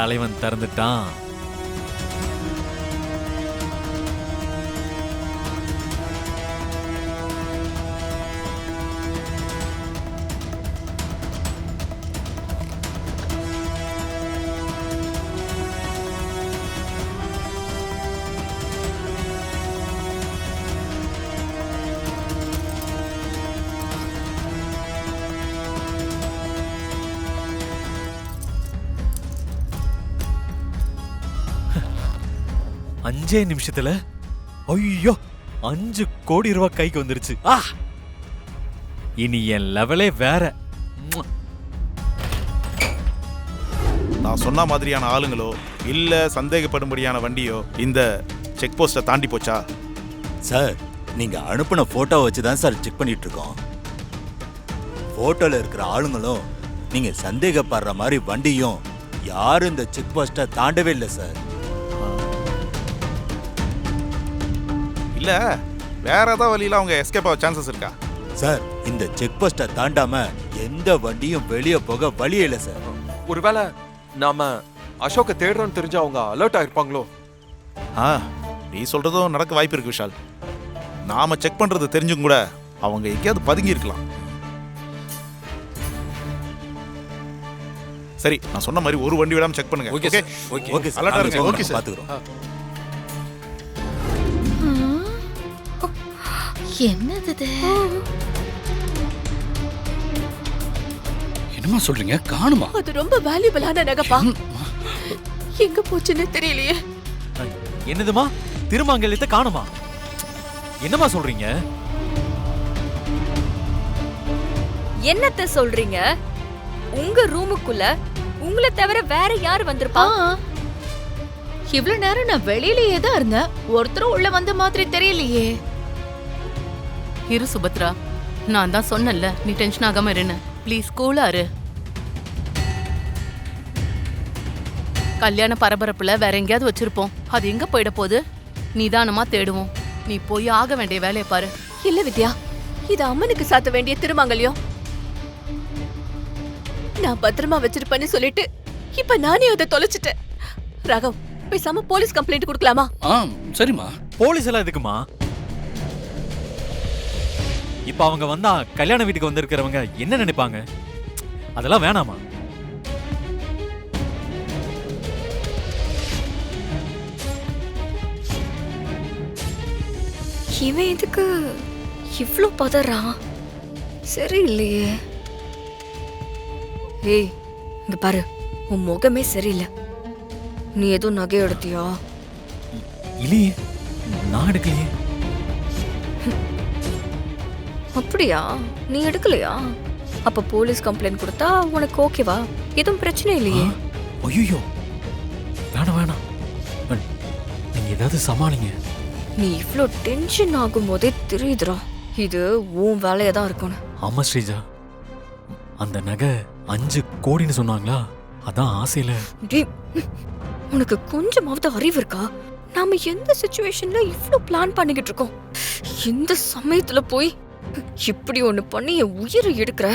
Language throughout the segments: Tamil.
தலைவன் திறந்துட்டான். அஞ்சே நிமிஷத்துல ஐயோ 5 கோடி ரூபாய் கைக்கு வந்துருச்சு. இனி என் லெவலே வேற. நான் சொன்ன மாதிரியான ஆளுங்களோ இல்ல சந்தேகப்படும்படியான வண்டியோ இந்த செக் போஸ்ட தாண்டி போச்சா? சார், நீங்க அனுப்பின போட்டோ வச்சு தான் சார் செக் பண்ணிட்டு இருக்கோம். போட்டோல இருக்கிற ஆளுங்களும் நீங்க சந்தேகப்படுற மாதிரி வண்டியும் யாரும் இந்த செக் போஸ்ட தாண்டவே இல்லை சார். இல்ல வேற ஏதாவது வழியில அவங்க எஸ்கேப் ஆக சான்சஸ் இருக்கா? சார், இந்த செக் போஸ்ட தாண்டாம எந்த வண்டியும் வெளியே போக வழியே இல்லை சார். ஒருவேளை நாம அசோக்க தேடுறோம்னு தெரிஞ்சு அவங்க அலர்ட் ஆயிருப்பாங்களோ? நீ சொல்றதும் நடக்க வாய்ப்பு இருக்கு விஷால். நாம செக் பண்றது தெரிஞ்சும் கூட அவங்க எங்கேயாவது பதுங்கி இருக்கலாம். சரி, நான் சொன்ன மாதிரி ஒரு வண்டி விடாம செக் பண்ணுங்க. ஓகே ஓகே சார், அலர்ட்டா இருங்க. ஓகே சார், பாத்துக்கிறோம். என்னது இது? என்னமா சொல்றீங்க? காணுமா? அது ரொம்ப வேல்யூபிளான நகைப்பா. எங்க போச்சுன்னு தெரியலையே. என்னதுமா? திருமாங்கல்யத்தை காணுமா? என்னமா சொல்றீங்க? என்னத்த சொல்றீங்க? உங்க ரூமுக்குள்ள உங்களை தவிர வேற யார் வந்திருப்பா? இவ்வளவு நேரம் நான் வெளியிலேயே தான் இருந்தேன். ஒருத்தரும் உள்ள வந்த மாதிரி தெரியலையே. இரு சுபத்ரா, நான் தான் சொன்னல, நீ டென்ஷன் ஆகாம இருன்னு. ப்ளீஸ் கூலா இரு. கல்யாண பரபரப்புல வேற எங்கேயாவது வச்சிருப்போம். அது எங்க போயிட போகுது? நிதானமா தேடுவோம். நீ போய் ஆக வேண்டிய வேலையை பாரு. இல்ல வித்யா, இது அம்மனுக்கு சாத்த வேண்டிய திருமங்கல்யம். நான் பத்திரமா வச்சிருப்பேன்னு சொல்லிட்டு இப்ப நானே அதை தொலைச்சிட்டேன். ராகவ், பேசாம போலீஸ் கம்ப்ளைண்ட் கொடுக்கலாமா? சரிம்மா. போலீஸ் எல்லாம் எதுக்குமா? இப்ப அவங்க வந்தா கல்யாண வீட்டுக்கு வந்திருக்கிறவங்க என்ன நினைப்பாங்க? அதெல்லாம் வேணாமா? இவன் எதுக்கு இவ்ளோ பதறான்? சரியில்லையே. ஏய், இங்க பாரு, உன் முகமே சரியில்லை. நீ எதுவும் நகை எடுத்தியா? இல்லையே, நான் எடுக்கலையே. அப்படியா? நீ எடுக்கலையா? அப்ப போலீஸ் கம்ப்ளைண்ட் கொடுத்தா உனக்கு ஓகேவா? எதுவும் பிரச்சனை இல்லையே. ஐயோ, வேணாம் வேணாம், நீங்க ஏதாவது சமாளிங்க. நீ இவ்ளோ டென்ஷன் ஆகும் போதே தெரியுதுடா, இது உன் வேலையா தான் இருக்கணும். ஆமா ஸ்ரீஜா, அந்த நகை 5 கோடின்னு சொன்னாங்களா, அதான் ஆசையில. உனக்கு கொஞ்சமாவது அறிவு இருக்கா? நாம எந்த சிச்சுவேஷன்ல இவ்ளோ பிளான் பண்ணிக்கிட்டு இருக்கோம். இந்த சமயத்துல போய் இப்படி ஒண்ணு பண்ணி என் உயிரை எடுக்கிற.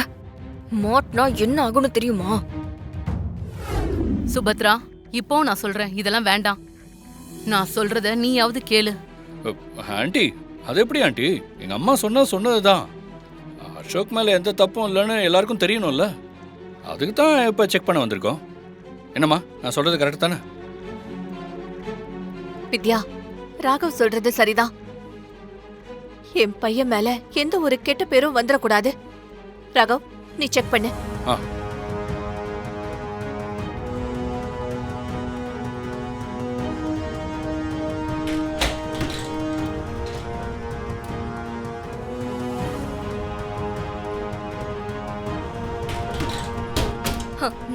மாட்னா என்ன ஆகும்னு தெரியுமா? சுபத்ரா, இப்போ நான் சொல்றேன், இதெல்லாம் வேண்டாம். நான் சொல்றத நீயாவது கேளு. ஆண்டி, அது எப்படி ஆண்டி? எங்க அம்மா சொன்னதுதான். அசோக் மேல எந்த தப்பும் இல்லைன்னு எல்லாருக்கும் தெரியணும்ல. அதுக்கு தான் இப்ப செக் பண்ண வந்திருக்கோம். என்னம்மா, நான் சொல்றது கரெக்ட் தானே? வித்யா, ராகவ் சொல்றது சரிதான். என் பையன் மேல எந்த ஒரு கெட்ட பேரும் வந்துடக்கூடாது. ராகவ், நீ செக் பண்ணு.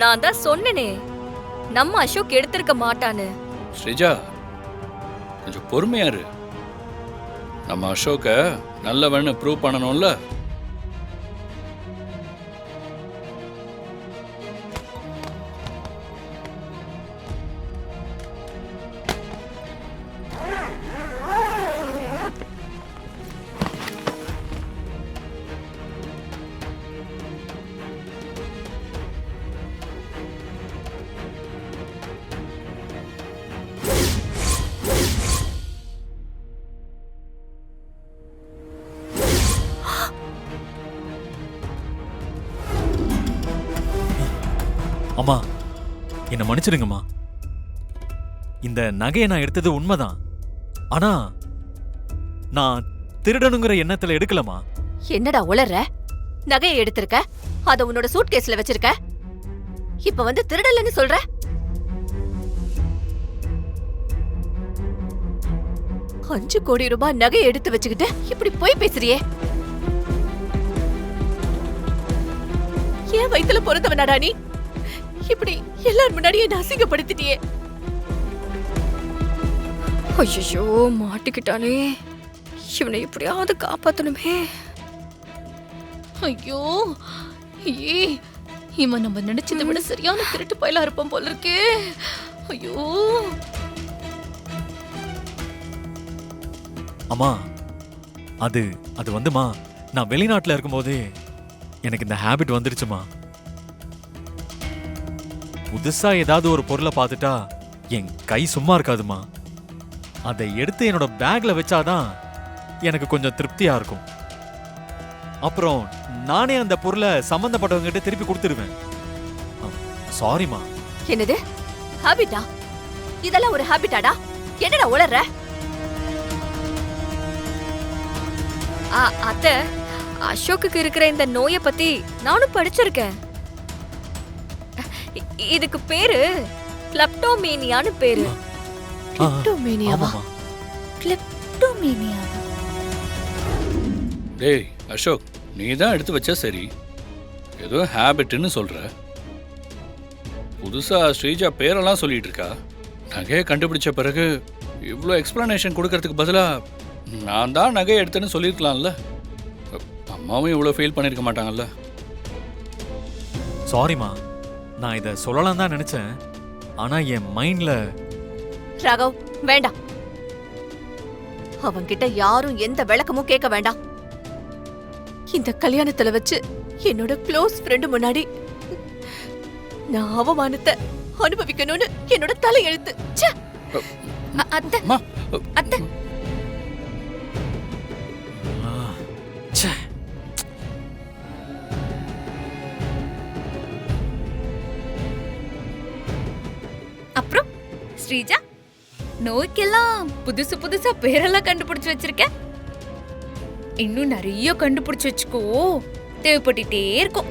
நான் தான் சொன்னனே, நம்ம அசோக் எடுத்திருக்க மாட்டான்னு. ஸ்ரீஜா, கொஞ்சம் பொறுமையா இரு. நம்ம அசோக்க நல்லவன்னு ப்ரூவ் பண்ணணும்ல. என்னை மன்னிச்சிடுங்கம்மா. இந்த நகையை நான் எடுத்தது உண்மைதான். ஆனா நான் திருடனுங்கிற எண்ணத்துல எடுக்கலமா. என்னடா உளற? நகையை எடுத்திருக்க, அத உன்னோட சூட்கேஸ்ல வச்சிருக்க, இப்ப வந்து திருடலன்னு சொல்ற? $5 கோடி நகையை எடுத்து வச்சுக்கிட்டு இப்படி போய் பேசுறியே. ஏன் வயித்துல பிறந்தவனாடா நீ? இப்படி எல்லாரும் முன்னாடி என்ன அசிங்கப்படுத்திட்டியே. ஐயோ, மாட்டிக்கிட்டானே. இவனை எப்படியாவது காப்பாத்தணுமே. ஐயோ, ஏய், இவன் நம்ம நினைச்சதை விட சரியான திருட்டு பயலா இருப்பான் போல இருக்கே. ஐயோ. அம்மா, அது அது வந்துமா, நான் வெளிநாட்டுல இருக்கும்போது எனக்கு இந்த ஹேபிட் வந்துடுச்சுமா. புதுசா ஏதாவது ஒரு பொருளை பார்த்துட்டா என் கை சும்மா இருக்காதுமா. அதை எடுத்து என்னோட பேக்ல வச்சாதான் எனக்கு கொஞ்சம் திருப்தியா இருக்கும். அப்புறம் நானே அந்த பொருளை சம்பந்தப்பட்டவங்க கிட்ட திருப்பி கொடுத்துருவேன். சாரிமா. என்னது ஹாபிட்டா? இதெல்லாம் ஒரு ஹாபிட்டாடா? என்னடா உளற? அத்தை, அசோக்குக்கு இருக்கிற இந்த நோயை பத்தி நானும் படிச்சிருக்கேன். இதுக்கு பேரு கிளெப்டோமேனியான்னு பேரு. கிளெப்டோமேனியாவா? ஆமாமா. கிளெப்டோமேனியாவா? டேய் அசோக், நீ தான் எடுத்து வச்சா சரி, ஏதோ ஹேபிட்னு சொல்ற. புதுசா ஸ்ரீஜா பேரெல்லாம் சொல்லிட்டு இருக்கா. நகையை கண்டுபிடிச்ச பிறகு இவ்வளோ எக்ஸ்பிளனேஷன் கொடுக்கறதுக்கு பதிலா நான் தான் நகையை எடுத்தேன்னு சொல்லியிருக்கலாம்ல. அம்மாவும் இவ்வளோ ஃபீல் பண்ணியிருக்க மாட்டாங்கல்ல. சாரிமா, நான் இதை சொல்லலாம் தான் நினைச்சேன். ஆனா என் மைண்ட்ல. ராகவ், வேண்டாம். அவன்கிட்ட யாரும் எந்த விளக்கமும் கேட்க வேண்டாம். இந்த கல்யாணத்துல வச்சு என்னோட க்ளோஸ் ஃப்ரெண்டு முன்னாடி நான் அவமானத்தை அனுபவிக்கணும்னு என்னோட தலையெழுத்து. ச்சே. அத்தை, அம்மா, அத்தை, ச்சே. அப்புறம் ஸ்ரீஜா, நோய்க்கெல்லாம் புதுசு புதுசா பேரெல்லாம் கண்டுபிடிச்சு வச்சிருக்க. இன்னும் நிறைய கண்டுபிடிச்சு வச்சுக்கோ, தேவைப்பட்டுட்டே இருக்கும்.